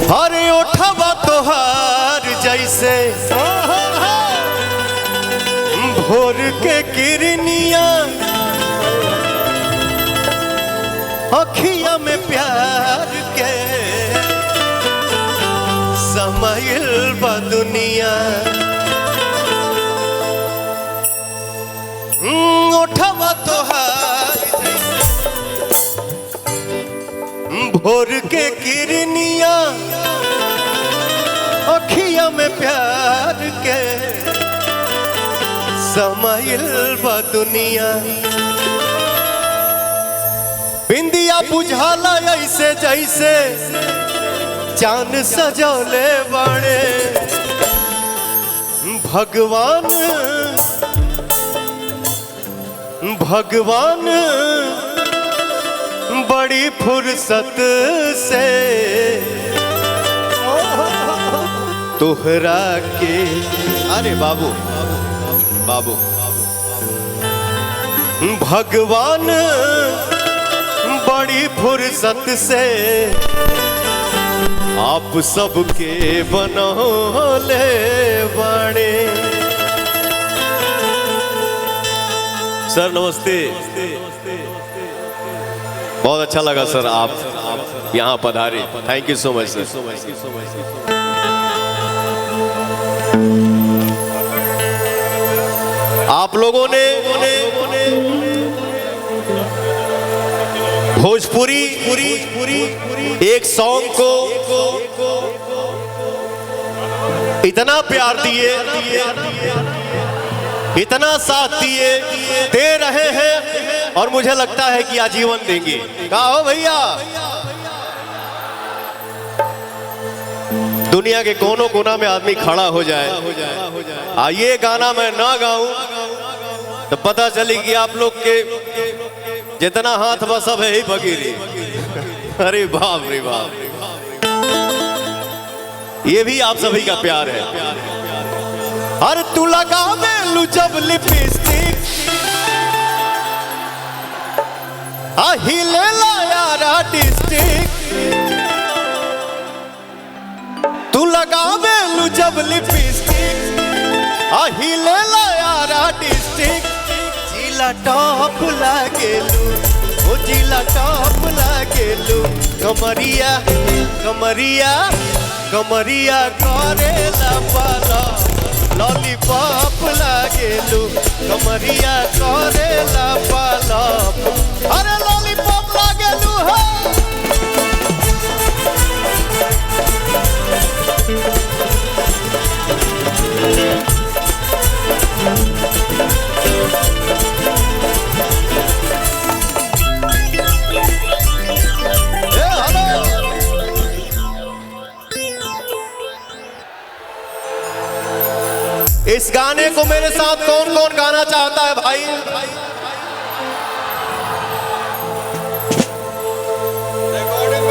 हरे उठवा तोहार जैसे भोर के किरनिया, अखिया में प्यार के समाइल बा दुनिया। उठवा तोहार भोर के किरनिया, अखिया में प्यार के समाइल बा दुनिया। बिंदिया बुझाला ऐसे जैसे चांद सजौले बाड़े भगवान। भगवान बड़ी फुर्सत से तोहरा के, अरे बाबू बाबू, भगवान बड़ी फुर्सत से आप सबके बनौले बाड़े। सर नमस्ते, बहुत अच्छा लगा सर आप यहाँ पधारे, थैंक यू सो मच सर। आप लोगों ने भोजपुरी एक सॉन्ग को इतना प्यार दिए, इतना साथ दिए, दे रहे हैं और मुझे लगता है कि आजीवन देंगे। कहा हो भैया, दुनिया के कोनों कोना में आदमी खड़ा हो जाए, ये गाना मैं ना गाऊं तो पता चले कि आप लोग के जितना हाथ बस सब है ही फकीरी। अरे बाप रे बाप, ये भी आप सभी का प्यार है। अरे तू लगा में जब लिपस्टिक, हिले यारा डिस्ट्रिक्ट। तू लगा में जब लिपस्टिक, हिले यारा डिस्ट्रिक्ट। जिला टॉप लागेलू, ओ जिला टॉप लागेलू। कमरिया कमरिया कमरिया करेला पाला, लॉलीपॉप लागेलू। कमरिया करेला पाला, अरे लॉलीपॉप लागेलू है। इस गाने को मेरे साथ कौन कौन गाना चाहता है भाई?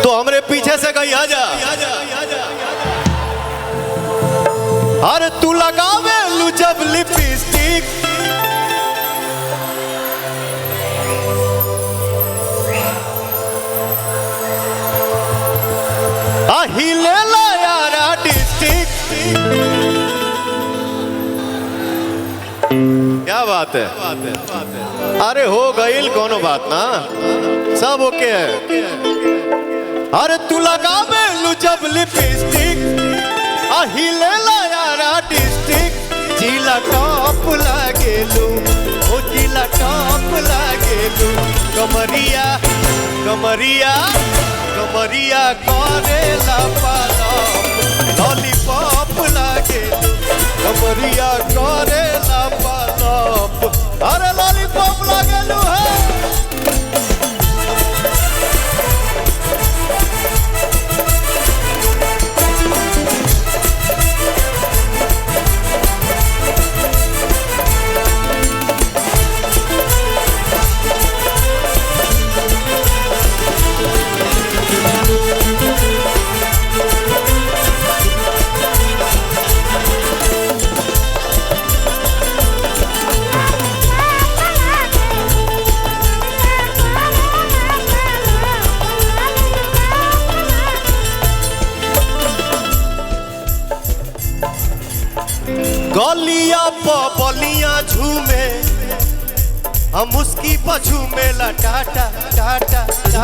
तो हमरे पीछे से कहीं आ जा। अरे तू लगावे लू जब लिपस्टिक, हिले यारा डिस्ट्रिक्ट। क्या बात है? अरे हो गईल कोनो बात ना, सब ओके है। अरे तू लगावे लू जब लिपस्टिक, हिले यारा डिस्ट्रिक्ट। जिला टॉप लागेलू, ओ जिला टॉप लागेलू। कमरिया कमरिया कमरिया करेला पाला, लॉलीपॉप लागेलू। कमरिया करेला पाला, अरे लॉलीपॉप लागेलू है। गलिया बलिया झूमे हम उसकी पछू में टाटा टाटा टाटा।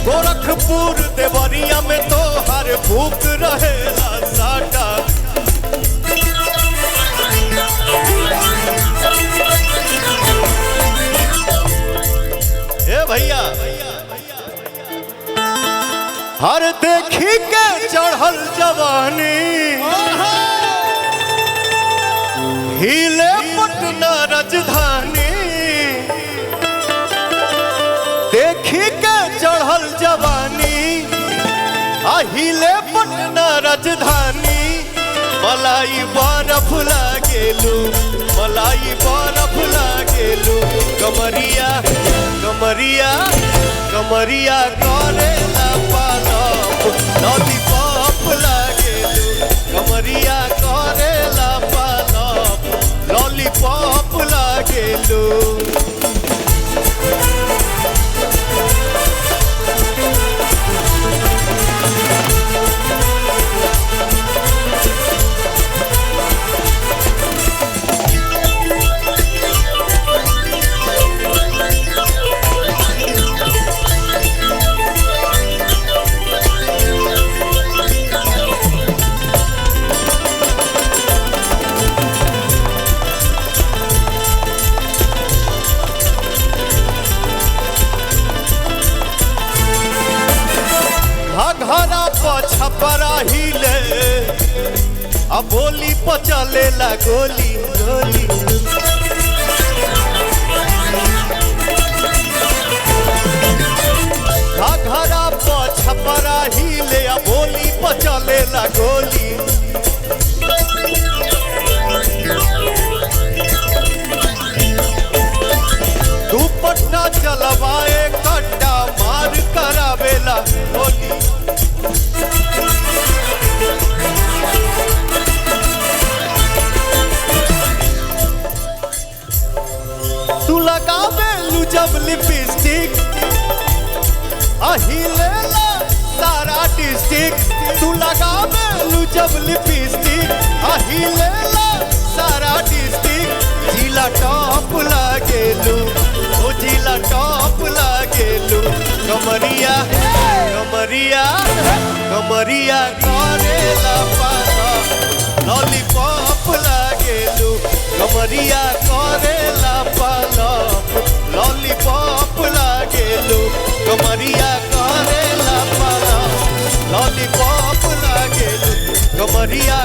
गोरखपुर देवरिया में तो हर भूख रहेला साटा। ए भैया हर देखी के चढ़ल जवानी हिले पटना राजधानी। देखी के चढ़ल जवानी हिले पटना राजधानी। मलाई बरफ लागेलू मलाई बरफ लागेलू। कमरिया कमरिया कमरिया करेला पालप लॉलीपॉप लागेलू। कमरिया करेला पालप लॉलीपॉप लागेलू। घरा पछपरा हिले अब बोली पचलेला गोली गोली। घरा पछपरा हिले अब बोली पचलेला गोली। तू पटना चलवाए कट्टा मार करावेला गोली। तू लगावेलू जब लिपस्टिक हिलेला सारा डिस्ट्रिक्ट। तू लगावेलू जब लिपस्टिक हिलेला सारा डिस्ट्रिक्ट। जिला टॉप लागेलू ओ जिला टॉप लागेलू। कमरिया कमरिया कमरिया करेला पालप लॉलीपॉप लागेलू। कमरिया करेला पालप लॉलीपॉप लागेलू। कमरिया करेला पालप लॉलीपॉप लागेलू। कमरिया